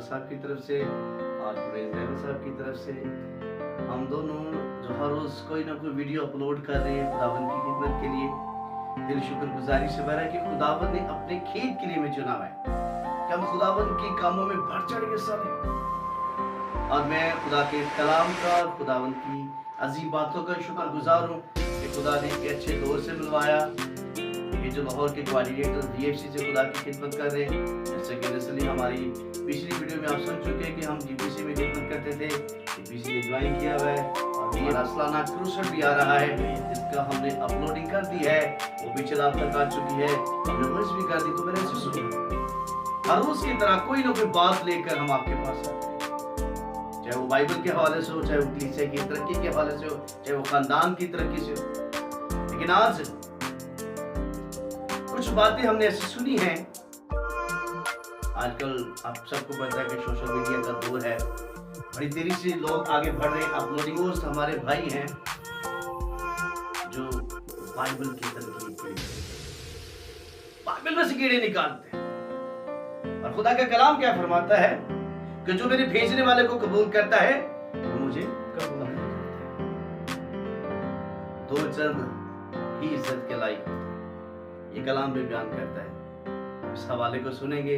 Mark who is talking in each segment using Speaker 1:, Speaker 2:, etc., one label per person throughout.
Speaker 1: साहब की तरफ से, आज परवेज़ अहमद साहब की तरफ से, हम दोनों जो हर रोज़ कोई ना कोई वीडियो अपलोड कर रहे हैं खुदावंद की खिदमत के लिए, दिल शुक्रगुजारी से भरा है कि खुदावंद ने अपने खेत के लिए हमें चुना है कि हम खुदावंद के कामों में बढ़ चढ़ के हिस्सा लें। और मैं खुदा के कलाम का, खुदावंद की अजीम बातों का शुक्रगुजार हूँ कि खुदा ने एक अच्छे दौर से मिलवाया। ये जो लाहौर के कोऑर्डिनेटर DFC से खुदा की खिदमत कर रहे हैं, जैसे कि रिसेंटली हमारी पिछली वीडियो में आप सुन चुके हैं कि हम GPC में खिदमत करते थे, GPC ने ज्वाइन किया हुआ है और ये सालाना क्रूसेड भी आ रहा है जिसका हमने अपलोडिंग कर दी है, वो भी चल आप तक आ चुकी है, हमने वॉइस भी कर दी। तो मैंने ऐसे सुना हर रोज की तरह कोई ना कोई बात लेकर हम आपके पास आते हैं, चाहे वो बाइबल के हवाले से हो, चाहे वो कलीसिया की तरक्की के हवाले से हो, चाहे वो खानदान की तरक्की से हो। लेकिन आज कुछ बातें हमने ऐसी सुनी हैं, आजकल आप सबको पता है कि सोशल मीडिया का दौर है, बड़ी तेजी से लोग आगे बढ़ रहे हैं। अपलोडिंग दोस्त हमारे भाई हैं जो बाइबल की तरकीब के लिए बाइबल में से कीड़े निकालते हैं। और खुदा का कलाम क्या फरमाता है कि जो मेरे भेजने वाले को कबूल करता है वो मुझे कबूल करता है। दो चंद ही इज्जत के लायक होते हैं, ये कलाम भी बयान करता है। इस हवाले को सुनेंगे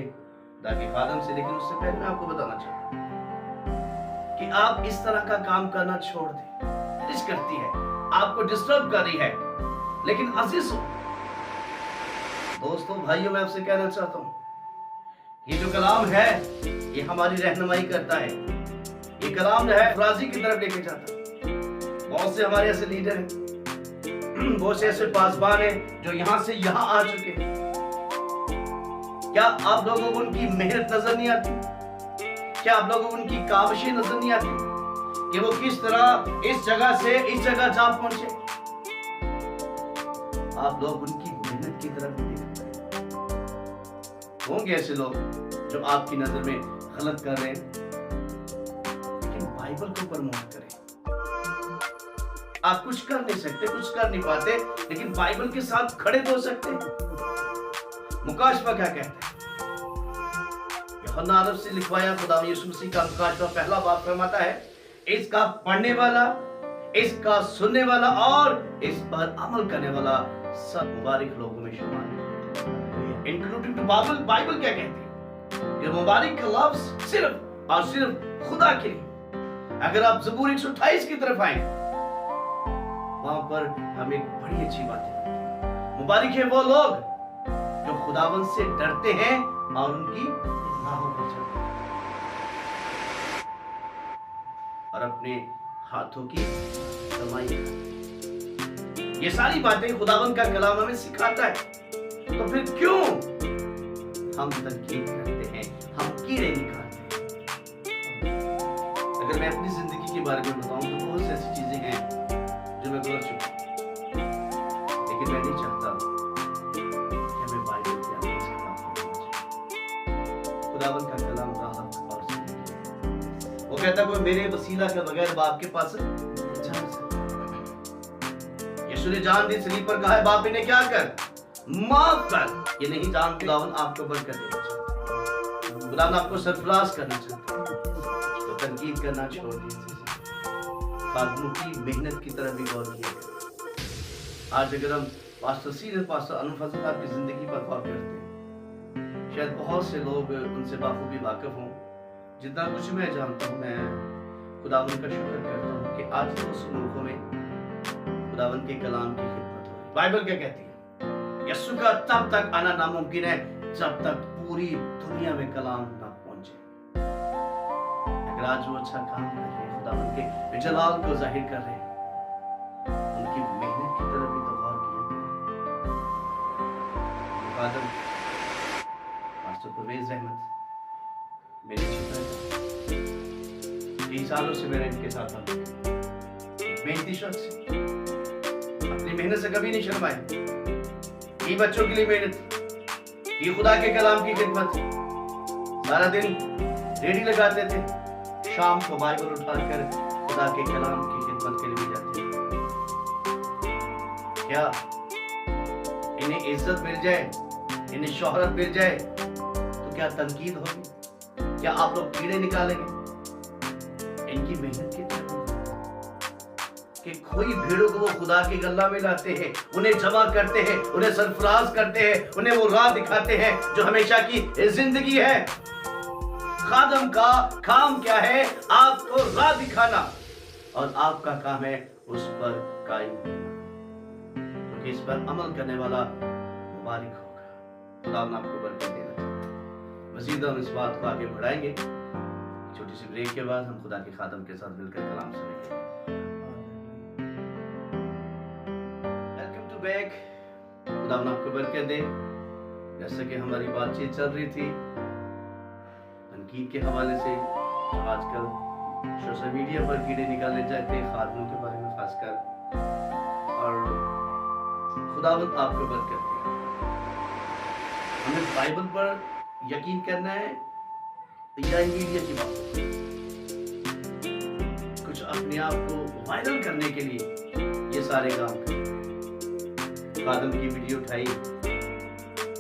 Speaker 1: ताकि खादम से, लेकिन उससे पहले मैं आपको बताना चाहता हूँ कि आप इस तरह का काम करना छोड़ दें। रिस्क करती है, आपको डिस्टर्ब कर रही है, लेकिन अजीज दोस्तों भाइयों मैं आपसे कहना चाहता हूँ ये जो कलाम है ये हमारी रहनुमाई करता है। ये कलाम जो है राजी की तरफ लेके जाता है। बहुत से हमारे ऐसे लीडर हैं, बहुत से ऐसे पासबान हैं जो यहाँ से यहाँ आ चुके हैं। क्या आप लोगों को उनकी मेहनत नजर नहीं आती? क्या आप लोगों को उनकी काविशें नजर नहीं आती कि वो किस तरह इस जगह से इस जगह जा पहुंचे? आप लोग उनकी मेहनत की तरफ नहीं देखते। होंगे ऐसे लोग जो आपकी नजर में गलत कर रहे हैं, लेकिन बाइबल को प्रमोट करें। आप कुछ कर नहीं सकते, कुछ कर नहीं पाते, लेकिन बाइबल के साथ खड़े तो हो सकते हैं। मुकाशफा क्या कहते हैं? यूहन्ना अरब से लिखवाया खुदा यीशु मसीह का मुकाशफा पहला बाब फरमाता है, इसका पढ़ने वाला, इसका सुनने वाला और इस पर अमल करने वाला सब मुबारक लोगों में शामिल है। Including Bible. बाइबल क्या कहती है? कि मुबारक का लफ्ज सिर्फ और सिर्फ खुदा के लिए। अगर आप ज़बूर 128 की तरफ आए, वहां पर हमें एक बड़ी अच्छी बात है। मुबारक है वो लोग जो खुदावंद से डरते हैं और उनकी राहों पर चलते हैं और अपने हाथों की कमाई करते हैं। ये सारी बातें खुदावंद का कलाम हमें सिखाता है। तो फिर क्यों हम तनकीद करते हैं, हम कीड़े निकालते हैं? अगर मैं अपनी जिंदगी के बारे में बताऊं तो बहुत सी ऐसी चीजें हैं जो मैं कर चुका हूं, लेकिन मैं नहीं चाहता कि हमें बाइबल के अंदर से काम करना चाहिए। खुदावंद का कलाम राह और वो कहता है कोई मेरे वसीला के बगैर बाप के पास जा नहीं सकता। यीशु ने जान दी सलीब पर कहा है बाप इन्हें क्या कर, माफ कर। ये नहीं जानते खुदावंद आपको बरकत देना चाहता है, खुदावंद आपको सरफराज करना चाहता है। तो तनकीद करना छोड़ दीजिए, खादमों की मेहनत की तरफ भी गौर किया। आज अगर हम पास्टर सीनियर पास्टर अनुफजल साहब की जिंदगी पर गौर करते हैं, शायद बहुत से लोग उनसे बाखूबी वाकिफ हों। जितना कुछ मैं जानता हूँ, मैं खुदावंद का शुक्र करता हूँ कि आज दोस्त मुल्कों में खुदावंद के कलाम की खिदमत हो। बाइबल क्या कहती है? यीशु का तब तक आना नामुमकिन है जब तक पूरी दुनिया में कलाम ना पहुंचे। अगर आज वो अच्छा काम कर रहे हैं, खुदावंद के जलाल को जाहिर कर रहे हैं, उनकी मेहनत की तरफ भी तो गौर किया। पास्टर परवेज़ अहमद मेरे कई सालों से मेरे इनके साथ था। मेहनती शख्स, अपनी मेहनत से कभी नहीं शर्माए। ये बच्चों के लिए मेहनत, ये खुदा के कलाम की खिदमत। सारा दिन रेडी लगाते थे, शाम को बाइबल उठाकर खुदा के कलाम की खिदमत के लिए भी जाते थे। क्या इन्हें इज्जत मिल जाए, इन्हें शोहरत मिल जाए तो क्या तनकीद होगी? क्या आप लोग कीड़े निकालेंगे? इनकी मेहनत कितनी कि कोई भेड़ों को वो खुदा के गल्ला में लाते हैं, उन्हें जमा करते हैं, उन्हें सरफराज करते हैं, उन्हें वो राह दिखाते हैं जो हमेशा की जिंदगी है। खादम का काम क्या है? आपको राह दिखाना, और आपका काम है उस पर कायम रहना, क्योंकि इस पर अमल करने वाला मुबारक होगा। खुदा आपको बरकत देना चाहता है। मज़ीद हम इस बात को आगे बढ़ाएंगे। छोटी सी ब्रेक के बाद हम खुदा के खादम के साथ मिलकर कलाम सुनेंगे। Welcome to back. खुदा आपको बरकत दे। जैसे कि हमारी बातचीत चल रही थी तनकीद के हवाले से, आजकल सोशल मीडिया पर कीड़े निकाले जाते हैं खादमों के बारे में खासकर, और खुदावंद आपको बरकत दे। हमें बाइबल पर यकीन करना है या मीडिया की बात? कुछ अपने आप को वायरल करने के लिए ये सारे काम करें। खादम की वीडियो उठाई,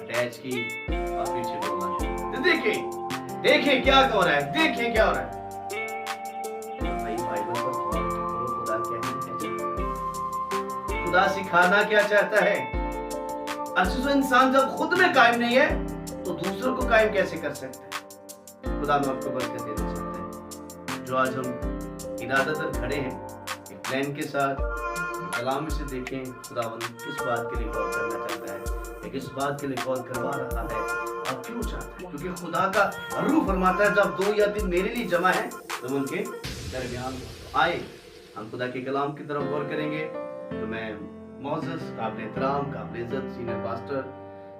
Speaker 1: अटैच की और पीछे बोलना शुरू। तो देखें क्या हो रहा है, देखें क्या हो रहा है। खुदा सिखाना क्या चाहता है? अजीजों, इंसान जब खुद में कायम नहीं है तो दूसरों को कायम कैसे कर सकता है? खुदा में आपको बरकत देना चाहता है। जो आज हम इरादतन खड़े हैं एक प्लान के साथ, कलाम में से देखें खुदावंद किस बात के लिए कॉल करना चाहता है, किस बात के लिए कॉल करवा रहा है और क्यों चाहता है। क्योंकि खुदा का रूह फरमाता है जब 2 या 3 मेरे लिए जमा है तो उनके दरमियान आए। हम खुदा के कलाम की तरफ गौर करेंगे। तो मैं मोअज़्ज़ज़, काबिल एहतराम, काबिल इज़्ज़त सीनियर पास्टर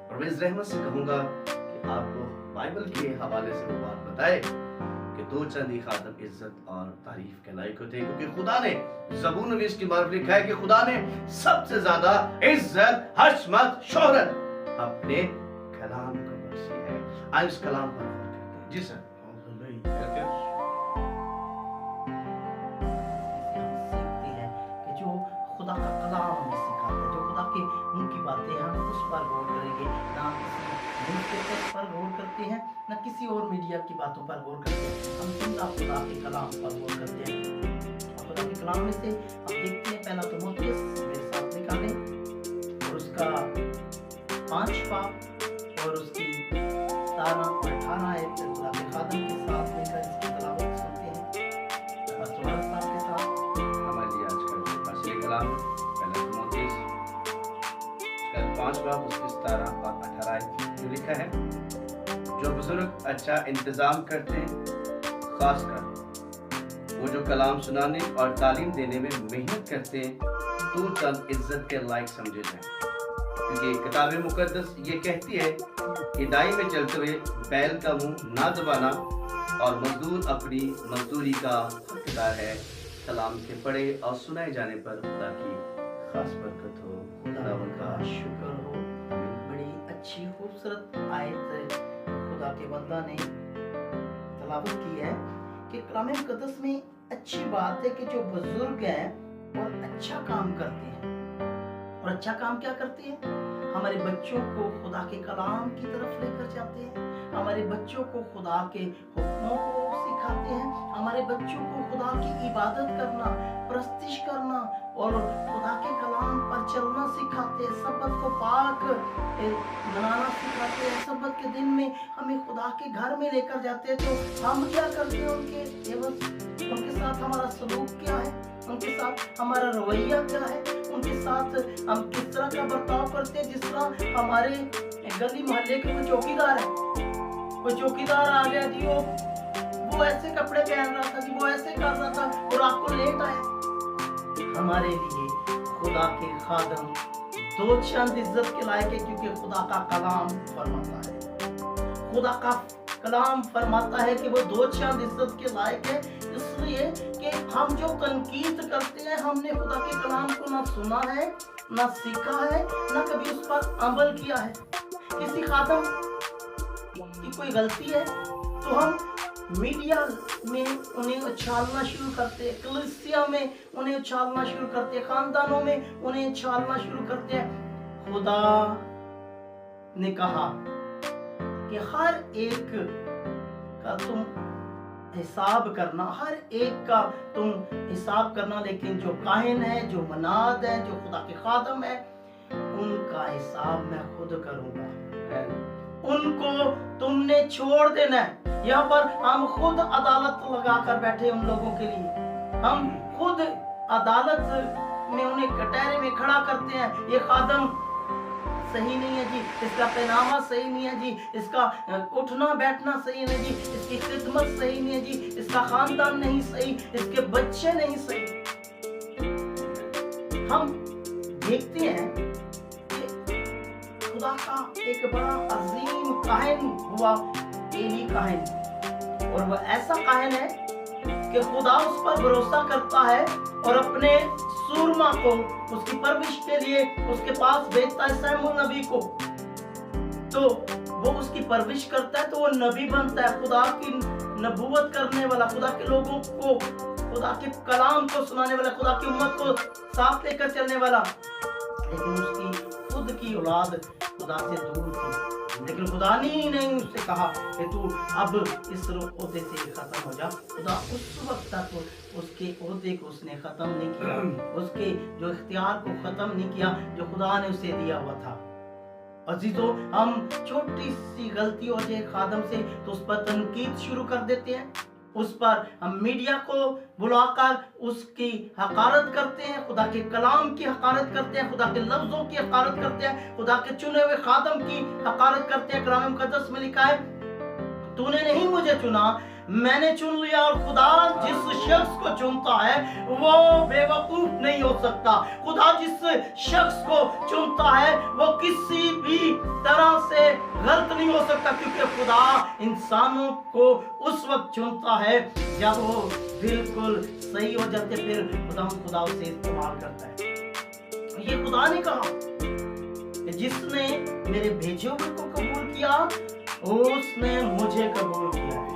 Speaker 1: परवेज़ रहमत से कहूँगा कि आपको बाइबल के हवाले से वो बात बताए कि 2 चंद ही खादम इज़्ज़त और तारीफ के लायक होते हैं, क्योंकि खुदा ने ज़बूर में इसकी बात लिखा है कि खुदा ने सबसे ज्यादा इज़्ज़त, हशमत, शोहरत अपने कलाम को बख्शी है। आइए उस कलाम पर गौर करते हैं। जी सर।
Speaker 2: खुदा का कलाम हमें सिखाता है, जो खुदा के मुंह की बातें हम उस पर गौर करेंगे। ना किसी न्यूज़पेपर पर गौर करते हैं, ना किसी और मीडिया की बातों पर गौर करते हैं। हम जिंदा खुदा के कलाम पर गौर करते हैं। खुदा के कलाम में से हम देखते हैं पहला तीमुथियुस मेरे साथ निकालें, और उसका 5 बाब और उसकी 17 और 18 आयत खुदा के खादम के साथ मिलकर इसकी तलावत सुनते हैं। के साथ
Speaker 1: हमारे लिए आज का असली कलाम पहला तीमुथियुस 5 बाब उसके 17 और 18 आयत जो लिखा है, जो बुजुर्ग अच्छा इंतजाम करते हैं, खासकर वो जो कलाम सुनाने और तालीम देने में मेहनत करते हैं, तो चंद इज्जत के लायक समझे जाएं। क्योंकि किताब मुकद्दस ये कहती है कि दाई में चलते हुए बैल का मुंह ना दबाना, और मजदूर अपनी मजदूरी का हकदार है। कलाम के पढ़े और सुनाए जाने पर खुदा की खास बरकत हो।
Speaker 2: खुदा का शुक्र हो। बड़ी अच्छी खूबसूरत आयत खुदा के बंदा ने तलावत की है कि कलाम मुकद्दस में अच्छी बात है कि जो बुजुर्ग हैं और अच्छा काम करते हैं। और अच्छा काम क्या करते हैं? हमारे बच्चों को खुदा के कलाम की तरफ लेकर जाते हैं, हमारे बच्चों को खुदा के हुक्मों को सिखाते हैं, हमारे बच्चों को खुदा की इबादत करना, प्रस्तिश करना और खुदा के कलाम पर चलना सिखाते हैं, सब्बत को पाक बनाना सिखाते हैं। सब्बत के दिन में हमें खुदा के घर में लेकर जाते हैं, तो हम क्या करते हैं उनके एवज? उनके साथ हमारा सलूक क्या है, उनके साथ हमारा रवैया क्या है, उनके साथ हम किस तरह का बर्ताव करते हैं। जिस तरह हमारे गली मोहल्ले के कोई चौकीदार है, कोई चौकीदार आ गया जी, वो ऐसे कपड़े पहन रहा था जी, वो ऐसे कर रहा था और आपको लेट आया। हमारे लिए खुदा के खादम 2 चंद इज्जत के लायक है, क्योंकि खुदा का कलाम फरमाता है, खुदा का कलाम फरमाता है कि वो 2 चंद इज्जत के लायक है। इसलिए कि हम जो तनकीद करते हैं, हमने खुदा के कलाम को ना सुना है, ना सीखा है, ना कभी उस पर अमल किया है। किसी खादम की कोई गलती है तो हम मीडिया में उन्हें उछालना शुरू करते हैं, कलीसिया में उन्हें उछालना शुरू करते हैं, खानदानों में उन्हें उछालना शुरू करते हैं। खुदा ने कहा कि हर एक का तुम हिसाब करना, हर एक का तुम हिसाब करना, लेकिन जो काहिन है, जो मनाद है, जो खुदा के खादम है, उनका हिसाब मैं खुद करूंगा। उनको तुमने छोड़ देना है। यहाँ पर हम खुद अदालत लगा कर बैठे उन लोगों के लिए, हम खुद अदालत में उन्हें कटहरे में खड़ा करते हैं। ये खादम सही नहीं है जी, इसका पहनावा सही नहीं है जी, इसका उठना बैठना सही नहीं जी, इसकी खिदमत सही नहीं है जी, इसका खानदान नहीं सही, इसके बच्चे नहीं सही। हम देखते हैं कि खुदा का एक बड़ा अजीम काहिन हुआ एली काहिन, और वह ऐसा काहिन है कि खुदा उस पर भरोसा करता है और अपने सूरमा को उसकी परवरिश के लिए उसके पास भेजता है, शमूएल नबी को। तो वो उसकी परवरिश करता है तो वो नबी बनता है, खुदा की नबूवत करने वाला, खुदा के लोगों को, खुदा के कलाम को सुनाने वाला, खुदा की उम्मत को साथ लेकर चलने वाला। लेकिन उसकी खुद की औलाद खुदा से दूर थी, लेकिन खुदा ने ही नहीं उससे कहा कि तू अब इस ओहदे से खत्म हो जा। खुदा उस वक्त तक उसके ओहदे को उसने खत्म नहीं किया, उसके जो इख्तियार को खत्म नहीं किया जो खुदा ने उसे दिया हुआ था। अजीजों, हम छोटी सी गलती हो जाए खादम से तो उस पर तनकीद शुरू कर देते हैं, उस पर हम मीडिया को बुलाकर उसकी हकारत करते हैं, खुदा के कलाम की हकारत करते हैं, खुदा के लफ्जों की हकारत करते हैं, खुदा के चुने हुए खादम की हकारत करते हैं। कलाम मुकद्दस में लिखा है, तूने नहीं मुझे चुना, मैंने चुन लिया। और खुदा जिस शख्स को चुनता है वो बेवकूफ नहीं हो सकता। खुदा जिस शख्स को चुनता है वो किसी भी तरह से गलत नहीं हो सकता, क्योंकि खुदा इंसानों को उस वक्त चुनता है जब वो बिल्कुल सही हो जाते, फिर खुदा उसे इस्तेमाल करता है। ये खुदा ने कहा कि जिसने मेरे भेजे हुए को कबूल किया उसने मुझे कबूल किया है।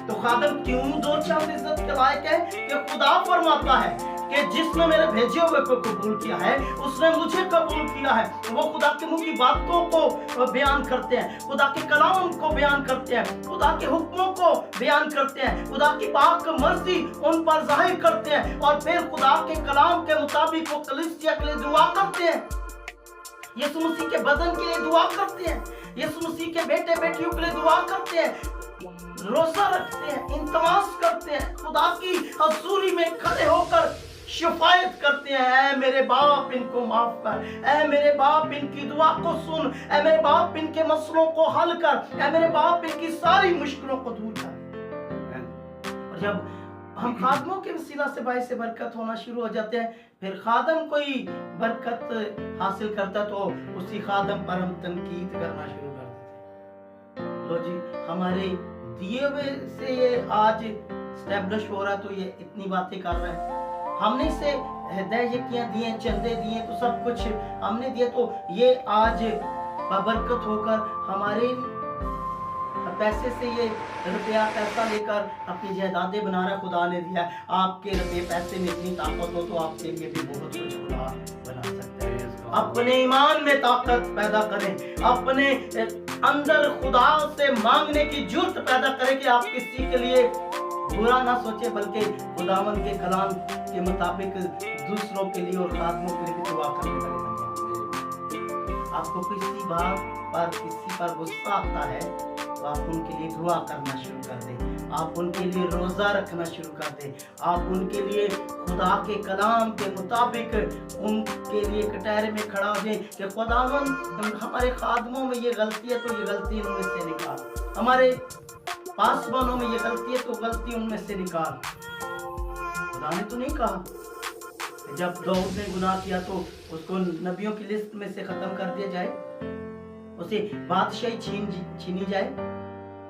Speaker 2: तो खादम क्यों दो चांद इज्जत के लायक है कि खुदा फरमाता है कि जिसने मेरे भेजे हुए को कबूल किया है उसने मुझे कबूल किया है। वो खुदा के मुंह की बातों को बयान करते हैं, खुदा के कलाम को बयान करते हैं, खुदा के हुक्मों को बयान करते हैं, खुदा की पाक मर्जी उन पर जाहिर करते हैं, और फिर खुदा के कलाम के मुताबिक वो कलीसिया के लिए दुआ करते हैं, यीशु मसीह के बदन के लिए दुआ करते हैं, यीशु मसीह के बेटे बेटियों के लिए दुआ करते हैं, रोजा रखते हैं, इंतवास करते हैं, खुदा की हजूरी में खड़े होकर शिफायत करते हैं, ऐ मेरे बाप इनको माफ कर, ऐ मेरे बाप इनकी दुआ को सुन, ऐ मेरे बाप इनके मसलों को हल कर, ऐ मेरे बाप इनकी सारी मुश्किलों को दूर कर। और जब हम खादमों के वसीला से बाई से बरकत होना शुरू हो जाते हैं, फिर खादम कोई बरकत हासिल करता तो उसी खादम पर हम तनकीद करना शुरू कर देते। लो जी, हमारे दिए हुए से ये आज स्टैब्लिश हो रहा, तो ये इतनी बातें कर रहा है, हमने इसे हदायतियाँ दिए, चंदे दिए, तो सब कुछ हमने दिए, तो ये आज बरकत होकर हमारे पैसे से ये रुपया पैसा लेकर अपनी जायदादें बना रहा, खुदा ने दिया। आपके रुपये पैसे में इतनी ताकत हो तो आपके लिए भी बहुत कुछ खुदा बना सकता है। अपने ईमान में ताकत पैदा करें, अपने अंदर खुदा से मांगने की जुर्त पैदा करें कि आप किसी के लिए बुरा ना सोचे, बल्कि खुदावन के कलाम के मुताबिक दूसरों के लिए और खादमों के लिए भी दुआ करने वाले बन जाए। आपको किसी बात पर किसी पर गुस्सा आता है तो आप उनके लिए दुआ करना शुरू कर दें, आप उनके लिए रोजा रखना शुरू कर दें, आप उनके लिए खुदा के कलाम के मुताबिक उनके लिए कटहरे में खड़ा हो जाए कि खुदावन हमारे खादमों में ये गलती है तो ये गलती उनमें से निकाल, हमारे पासवानों में ये गलती है तो गलती उनमें से निकाल। खुदा ने तो नहीं कहा जब दाऊद ने गुनाह किया तो उसको नबियों की लिस्ट में से खत्म कर दिया जाए, उसे बादशाही छीनी जाए।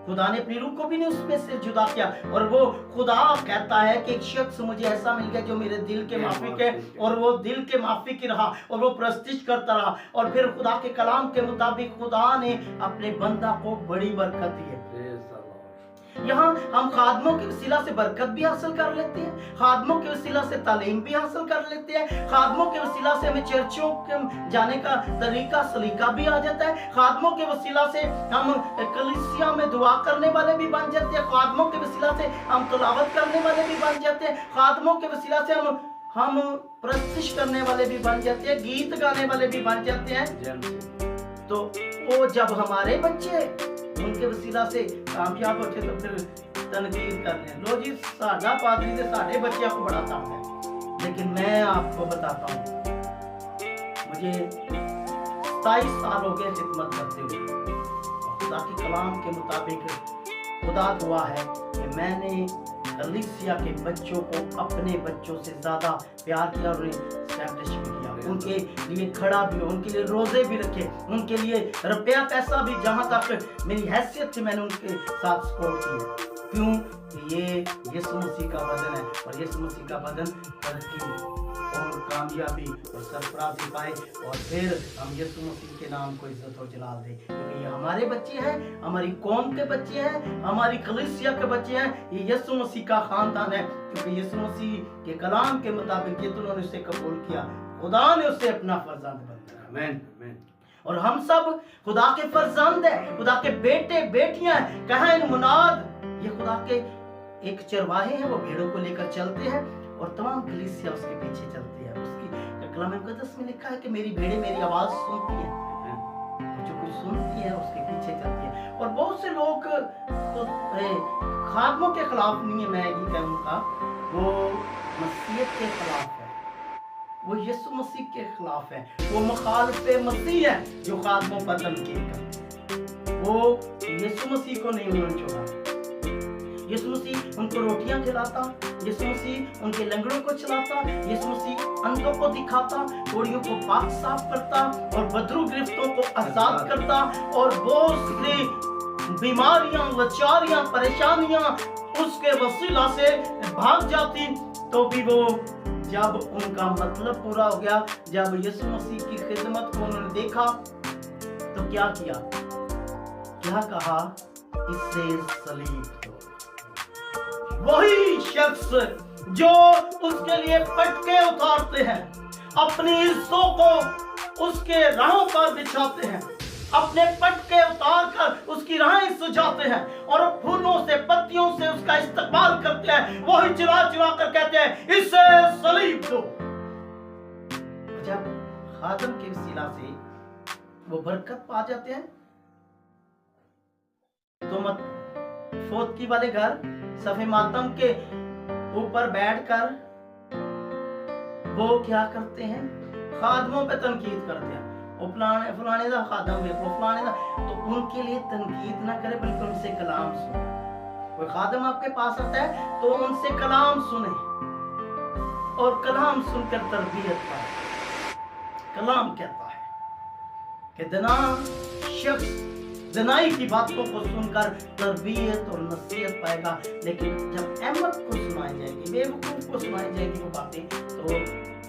Speaker 2: खुदा ने अपनी रूह को भी नहीं उसमें से जुदा किया, और वो खुदा कहता है कि एक शख्स मुझे ऐसा मिल गया जो मेरे दिल के माफिक है, और वो दिल के माफिक रहा और वो प्रस्तिश करता रहा, और फिर खुदा के कलाम के मुताबिक खुदा ने अपने बंदा को बड़ी बरकत दी है। यहाँ हम खादमों के वसीला से बरकत भी हासिल कर लेते हैं, खादमों के वसीला से तालीम भी हासिल कर लेते हैं, खादमों के वसीला से हमें चर्चों के जाने का तरीका सलीका भी आ जाता है, खादमों के वसीला से हम कलीसिया में दुआ करने वाले भी बन जाते हैं, खादमों के वसीला से हम तिलावत करने वाले भी बन जाते हैं, खादमों के वसीला से हम प्रस्तुत करने वाले भी बन जाते हैं, गीत गाने वाले भी बन जाते हैं। तो वो जब हमारे बच्चे उनके वसीला से कामयाब होते तो फिर तनकीद करते हैं, लो जी साडा पादरी से साडे बच्चों को बड़ा तंग है। लेकिन मैं आपको बताता हूँ, मुझे 27 साल हो गए खिदमत करते हुए, खुदा के कलाम के मुताबिक खुदा दुआ है कि मैंने कलीसिया के बच्चों को अपने बच्चों से ज्यादा प्यार किया और एस्टैब्लिश भी किया, उनके लिए खड़ा भी, उनके लिए रोजे भी रखे, उनके लिए रुपया पैसा भी, जहां तक मेरी हैसियत थी मैंने उनके साथ सपोर्ट किया। क्यों? ये यीशु मसीह का वजन है, और यीशु मसीह का वजन तरक्की और कामयाबी और सरफराजी पाए, और फिर हम यीशु मसीह के नाम को इज्जत और जलाल दें, क्योंकि ये हमारे बच्चे हैं, हमारी कौम के बच्चे हैं, हमारी कलीसिया के बच्चे हैं, ये यीशु मसीह का खानदान है, क्योंकि यीशु मसीह के कलाम के मुताबिक ये उन्होंने उसे कबूल किया, खुदा ने उसे अपना फर्जंद बनाया।
Speaker 1: आमीन आमीन।
Speaker 2: और हम सब खुदा के फर्जंद हैं, खुदा के बेटे बेटियां हैं। कहा इन मुनाद, ये खुदा के एक चरवाहे हैं, वो भेड़ों को लेकर चलते हैं और तमाम कलीसिया उसके पीछे चलती है। उसकी कलाम मुकद्दस में लिखा है कि मेरी भेड़ें मेरी आवाज सुनती हैं, जो कुछ सुनती है उसके पीछे चलती है। और बहुत से लोग तो खादमों के खिलाफ नहीं है, मैं ये कहूँगा वो मसीहत के खिलाफ है, वो यीशु मसीह के खिलाफ है, वो मुखालिफ मसीह है जो खादमों पर तनकीद करते हैं। वो यीशु मसीह को नहीं उन्होंने छोड़ा, यीशु मसीह उनको रोटियां खिलाता, यीशु मसीह उनके लंगड़ों को चलाता, यीशु मसीह अंधों को दिखाता, कोड़ियों को पाक साफ करता और बदरू गिरफ्तों को आजाद करता, और बहुत सी बीमारियां, लाचारियां, परेशानियां उसके वसीला से भाग जाती। तो भी वो जब उनका मतलब पूरा हो गया, जब यीशु मसीह की खिदमत को उन्होंने देखा तो क्या किया? क्या कहा? इससे सलीब दो। वही शख्स जो उसके लिए पटके उतारते हैं, अपनी हिस्सों को उसके राहों पर बिछाते हैं, अपने पटके उतार कर उसकी राहें सुझाते हैं और फूलों से पत्तियों से उसका इस्तकबाल करते हैं, वही चिल्ला चिल्ला कर कहते हैं इसे सलीब दो। जब खादम के वसीला से वो बरकत पा जाते हैं तो मत फोतकी वाले घर सफे मातम के ऊपर बैठकर वो क्या करते हैं? खादमों पे तनकीद करते हैं, वो फलाने दा खादम है, वो फलाने दा, तो उनके लिए तनकीद ना करे बल्कि उनसे कलाम सुने। कोई खादम आपके पास आता है तो उनसे कलाम सुने और कलाम सुनकर तरबियत पाए। कलाम कहता है कि दना शख्स दनाई की बातों को सुनकर तरबियत और नसीहत पाएगा, लेकिन जब अहमद को सुनाई जाएगी, बेवकूफ को सुनाई जाएगी वो बातें, तो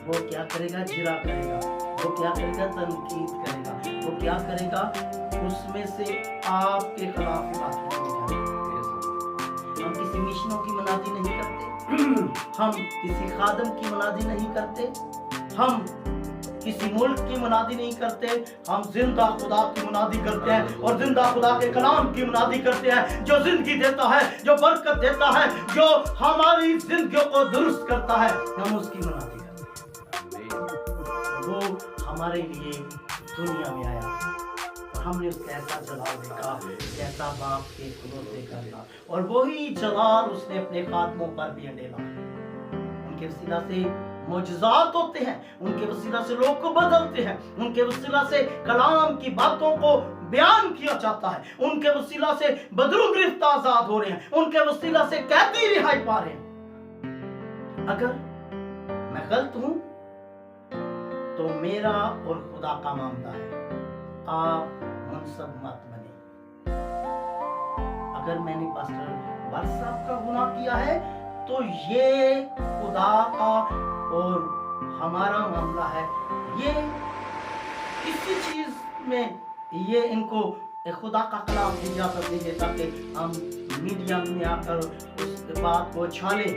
Speaker 2: वो क्या करेगा? जिरा करेगा, वो क्या करेगा? तनकीद करेगा, वो क्या करेगा? उसमें से आपके खिलाफ ही बातें करेगा। हम किसी मिशनों की मनादी नहीं करते, हम किसी खादम की मनादी नहीं करते, हम किसी मुल्क की मुनादी नहीं करते, हम जिंदा खुदा की मुनादी करते हैं और जिंदा खुदा के कलाम की मुनादी करते हैं, जो जिंदगी देता है, जो बरकत देता है, जो हमारी जिंदगियों को दुरुस्त करता है, हम उसकी मुनादी करते हैं। वो हमारे लिए दुनिया में आया और हमने उसका ऐसा जलाल देखा जैसा बाप के खुदों से करना, और वही जलाल उसने अपने खादमों पर भी अंडेला। उनके वसीला से मौजज़ात होते हैं, उनके वसीला से लोग को बदलते हैं, उनके वसीला से कलाम की बातों को बयान किया जाता है, उनके वसीला से बदरू गिरफ्त आजाद हो रहे हैं, उनके वसीला से कैदी रिहाई पा रहे हैं। अगर मैं गलत हूं तो मेरा और खुदा का मामला है, आप मुनसब मत बने। अगर मैंने पास्टर बार साहब का गुनाह किया है तो ये खुदा का और हमारा मामला है, ये किसी चीज में ये इनको खुदा का कलाम इजाजत नहीं देता कि हम मीडिया में आकर उस बात को छाले,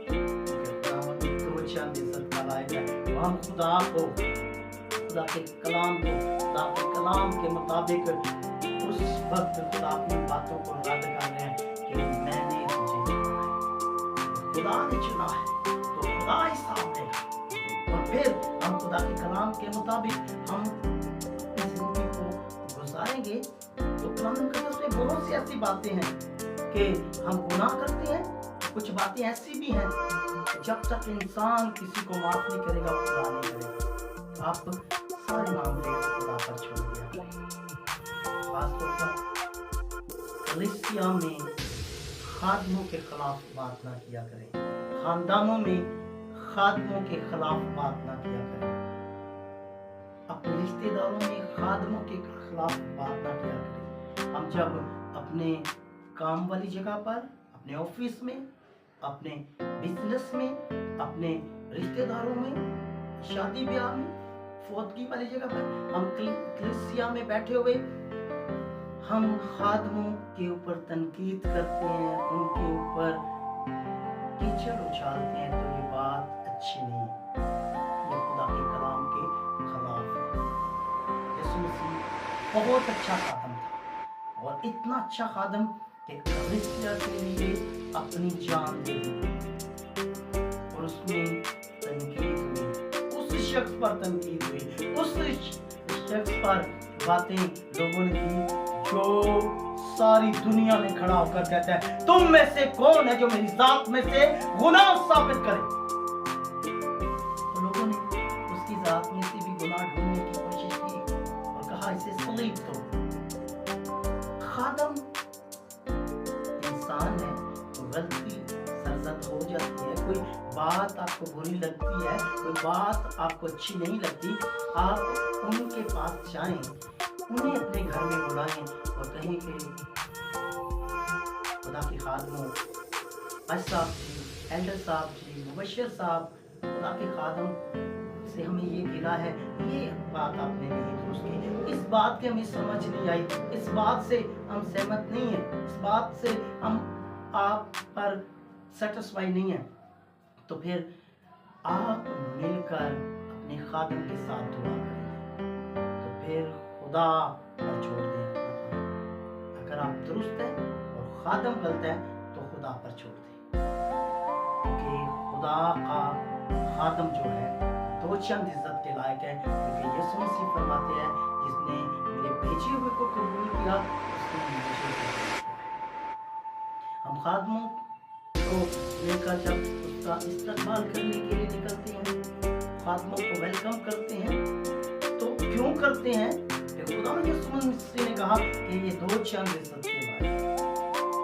Speaker 2: खुदावंद तो चंद इज्जत का लायक है। तो हम खुदा के कलाम को, खुदा के कलाम के मुताबिक उस वक्त खुदा अपनी बातों को रद्द कर रहे हैं कि मैंने तुझे चुना है, खुदा ने चुना है तो खुदा ही साथ देगा। और फिर हम खुदा के कलाम के मुताबिक हम जिंदगी को गुजारेंगे। तो कलाम मुकद्दस में बहुत सी ऐसी बातें हैं कि हम गुनाह करते हैं, कुछ बातें ऐसी भी हैं जब तक इंसान किसी को माफ नहीं करेगा खुदा नहीं करेगा। आप सारे मामले खुदा पर छोड़ दिया, खासतौर पर कलीसिया में खादमों के खिलाफ बात ना किया करें, खानदानों में खादमों के खिलाफ बात ना किया करें, अपने रिश्तेदारों में खादमों के खिलाफ बात ना किया करें। हम जब अपने काम वाली जगह पर, अपने ऑफिस में, अपने बिजनेस में, अपने रिश्तेदारों में, शादी ब्याह में, फौतगी वाली जगह पर, हम कलीसिया में बैठे हुए हम खादमों के ऊपर तनकीद करते हैं, उनके ऊपर कीचड़ उछालते हैं, तो ये बात अच्छी नहीं है, ये खुदा के कलाम के खिलाफ है। यीशु मसीह बहुत अच्छा खादम था और इतना अच्छा खादम कि कलीसिया के लिए अपनी जान दे दी और उसमें तनकीद हुई, उस शख्स पर तनकीद हुई, उस शख्स पर बातें लोगों ने की जो सारी दुनिया में खड़ा होकर कहता है तुम में से कौन है जो मेरी जात में से गुनाह साबित करे। तो लोगों ने उसकी जात में से भी गुनाह ढूंढने की कोशिश की और कहा इसे सलीब दो। खादम इंसान है, तो गलती सरजद हो जाती है, कोई बात आपको बुरी लगती है, कोई बात आपको अच्छी नहीं लगती, आप उनके पास जाएं, उन्हें अपने घर में बुलाएं और कहें कि खुदा की खादमों, अज साहब जी, एल्डर साहब जी, मुबशर साहब, खुदा के खादम से हमें ये गिला है, ये बात आपने नहीं दुरुस्त की, इस बात की हमें समझ नहीं आई, इस बात से हम सहमत नहीं हैं, इस बात से हम आप पर सेटिस्फाई नहीं है। तो फिर आप मिलकर अपने खादम के साथ दुआ करें, तो फिर खुदा पर छोड़ दें। अगर आप दुरुस्त हैं और खादम गलत है तो खुदा पर छोड़ दें, क्योंकि खुदा का खादम जो है तो चंद इज्जत के लायक है, क्योंकि यीशु मसीह फरमाते हैं जिसने मेरे भेजे हुए को कबूल किया उसने मुझे कबूल किया। हम खादमों को लेकर जब उसका इस्तेमाल करने के लिए निकलते हैं, खादमों को वेलकम करते हैं, तो क्यों करते हैं? खुदा यीशु मसीह ने कहा कि ये दो चंद इज्जत के लायक,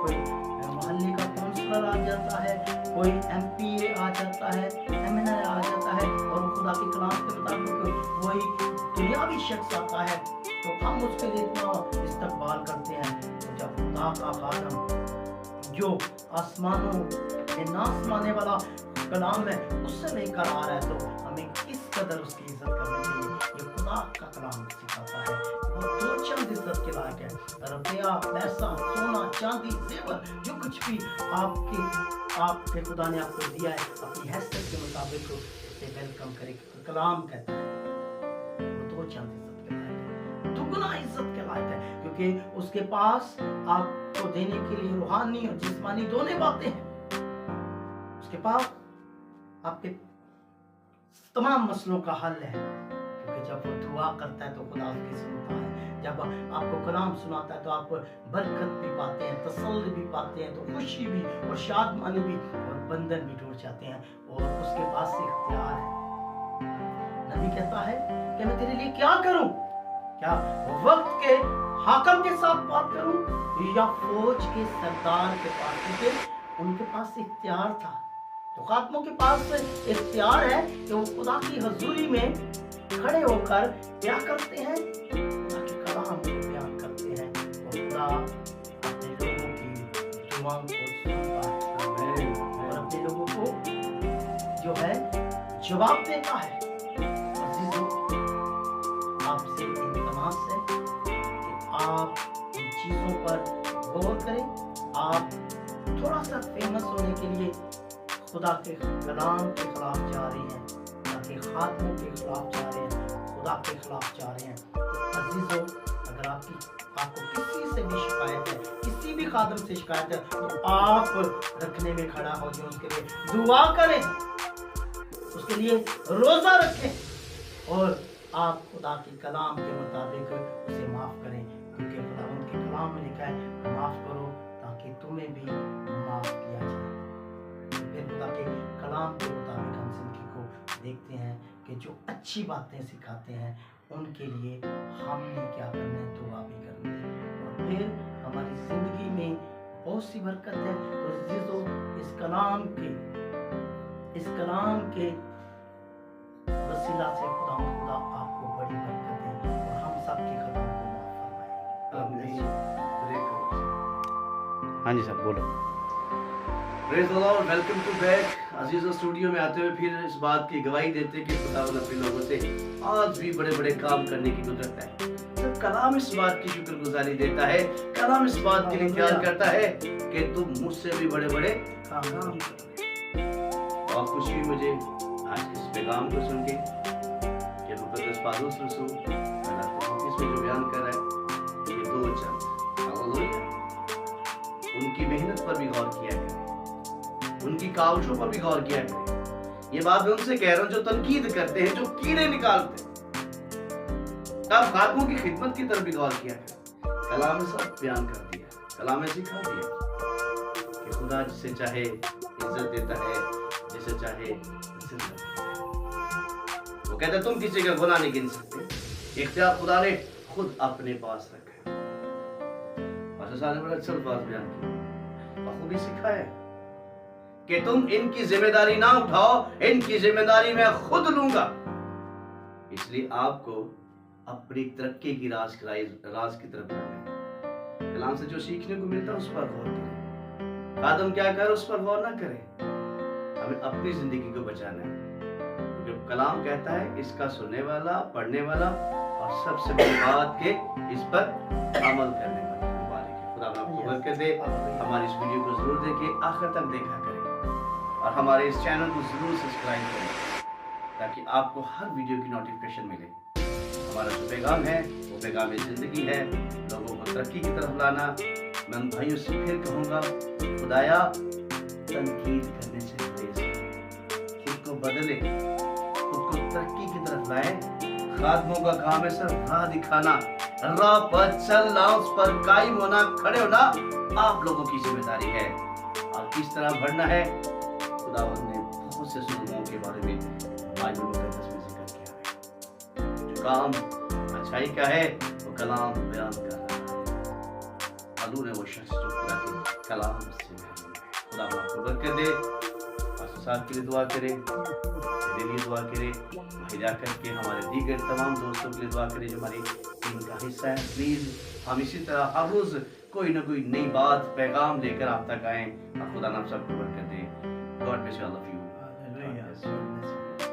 Speaker 2: कोई मोहल्ले का काउंसलर आ जाता है, कोई एमपीए आ जाता है, एमएनए आ जाता है, और खुदा के कलाम के मुताबिक वही दुनियावी शख्स आता है, तो हम उसके लिए इतना इस्तकबाल करते हैं। तो जब खुदा का खादम जो आसमानों में नाश माने वाला कलाम है उससे लेकर आ रहा है, तो हमें किस कदर उसकी इज्जत करनी चाहिए, ये खुदा का कलाम सिखाता है। वो दो चंद इज्जत के लायक है, रुपया, पैसा, सोना, चांदी, जेवर, जो कुछ भी आपके खुदा ने आपको दिया है, अपनी हैसियत के मुताबिक उसे वेलकम करे। कलाम कहता है वो दो चंद इज्जत के लायक है, दुगना इज्जत के लायक है, क्योंकि उसके पास आपको देने के लिए रूहानी और जिस्मानी दोनों बातें हैं। उसके पास आपके तमाम मसलों का हल है, क्योंकि जब वो दुआ करता है तो खुदा उसकी सुनता है, जब आपको कलाम सुनाता है तो आप बरकत भी पाते हैं, तसल्ली भी पाते हैं, तो खुशी भी और शादमानी भी और बंधन भी टूट जाते हैं, और उसके पास से इख्तियार है। नबी कहता है कि मैं तेरे लिए क्या करूं, क्या वक्त के हाकम के साथ बात करूं या फौज के सरदार के पास, क्योंकि उनके पास इख्तियार था। तो खादमों के पास इख्तियार है कि वो खुदा की हजूरी में खड़े होकर क्या करते हैं, खुदा के कलाम को बयान करते हैं, और खुदा अपने लोगों की दुआओं को सुनता है और अपने लोगों को जो है जवाब देता है। अजीजों, आपसे इल्तिमास है कि आप इन चीजों पर गौर करें, आप थोड़ा सा फेमस होने के लिए खुदा के कलाम के खिलाफ जा रहे हैं, खुदा के खातमों के खिलाफ जा रहे हैं, खुदा के खिलाफ जा रहे हैं। तो अजीजों, अगर आपको किसी से भी शिकायत है, किसी भी खादम से शिकायत है, तो आप रखने में खड़ा हो जाए, उसके लिए दुआ करें, उसके लिए रोजा रखें और आप खुदा के कलाम के मुताबिक उसे माफ करें, क्योंकि खुदा उनके कलाम में लिखा है माफ करो ताकि तुम्हें भी माफ किया जाए। फिर खुदा के कलाम के मुताबिक हम जिंदगी को देखते हैं कि जो अच्छी बातें सिखाते हैं उनके लिए हमने क्या करना है, दुआ भी करनी है, और फिर हमारी जिंदगी में बहुत सी बरकत है। तो अजीजों, इस कलाम के वसीला से खुदा आपको बड़ी बरकत है और हम सबके खताओं को माफ फरमाए।
Speaker 1: हाँ जी साहब, बोलो। Praise the lord, welcome to back. अजीजों, स्टूडियो में आते हुए फिर इस बात की गवाही देते कि खुदावंद अपने लोगों से आज भी बड़े बड़े काम करने की कुदरत है। तो कलाम इस बात की शुक्रगुजारी देता है, कलाम इस बात के लिए ख्याल करता है कि तुम मुझसे भी बड़े बड़े काम करो। और खुशी हुई मुझे आज इस पैगाम को सुन के कि मुकद्दस पादोस रसूल इसमें जो बयान कर रहा है ये दो चंद, हालेलुया, उनकी मेहनत पर भी गौर किया करें, उनकी काविशों पर भी गौर किया करें। ये बात मैं उनसे कह रहा हूँ जो तनकीद करते हैं, जो कीड़े निकालते हैं। तब खातमों की खिदमत की तरफ भी गौर किया करें। कलाम में सब बयान कर दिया, कलाम में सिखा दिया कि खुदा जिसे चाहे इज्जत देता है, जिसे चाहे जिल्लत देता है। वो कहता है तुम किसी का गुनाह नहीं गिन सकते, इख्तियार खुदा ने खुद अपने पास रखा है। और ने बड़ा अच्छा बात बयान की, बखूबी सिखाया कि तुम इनकी जिम्मेदारी ना उठाओ, इनकी जिम्मेदारी मैं खुद लूंगा। इसलिए आपको अपनी तरक्की की राज की तरफ बढ़ना है। कलाम से जो सीखने को मिलता है उस पर गौर करें, आदम क्या करे उस पर गौर ना करें। हमें अपनी जिंदगी को बचाना है, क्योंकि कलाम कहता है इसका सुनने वाला, पढ़ने वाला और सबसे बड़ी बात के इस पर अमल करने वाला। खुदा आपको बरकत दे। हमारी इस वीडियो को जरूर देखिए, आखिर तक देखा करें और हमारे इस चैनल को जरूर सब्सक्राइब करें ताकि आपको हर वीडियो की नोटिफिकेशन मिले। हमारा जो पैगाम है वो पैगाम जिंदगी है, लोगों को तरक्की की तरफ लाना। मैं उन भाइयों से फिर कहूँगा, खुदाया तनकीद करने से खुद को बदले, खुद को तरक्की की तरफ लाए। खादमों का काम है सिर्फ राह दिखाना, राह पर चलना, उस पर कायम होना, खड़े होना आप लोगों की जिम्मेदारी है। और किस तरह बढ़ना है, खुदावंद ने बहुत से सुलूकों के बारे में बाइबल मुकद्दस में जिक्र किया है। जो काम अच्छाई का है वो कलाम बयान कर रहा है। मालूम है वो शख्स जो खुदा के कलाम से महरूम है। खुदा आपको बरकत दे। पास्टर साहब के लिए दुआ करें, मेरे लिए दुआ करें, महिला करके हमारे दीगर तमाम दोस्तों के लिए दुआ करें जो हमारी टीम का हिस्सा है। प्लीज हम इसी तरह हर रोज कोई ना कोई नई बात, पैगाम लेकर आप तक आएं और खुदा आप सबको बरकत दे। God bless you all.